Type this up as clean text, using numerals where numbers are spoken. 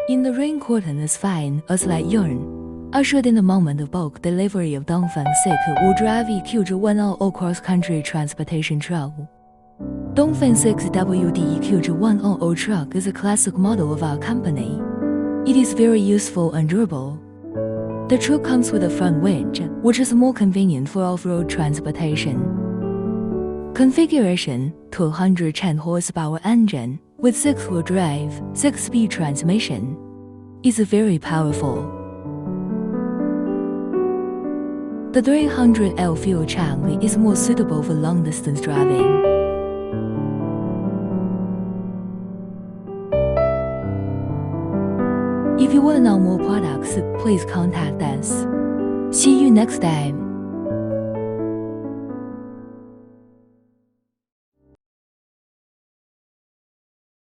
In the rain curtain is fine, a slight yarn, ushered in the moment of bulk delivery of Dongfeng 6 will drive EQ10 cross-country transportation truck. Dongfeng 6 WDEQ10 truck is a classic model of our company. It is very useful and durable. The truck comes with a front winch, which is more convenient for off-road transportation. Configuration: 210 horsepower engine with 6-wheel drive, 6-speed transmission. It's very powerful. The 300L fuel tank is more suitable for long-distance driving. If you want to know more products, please contact us. See you next time.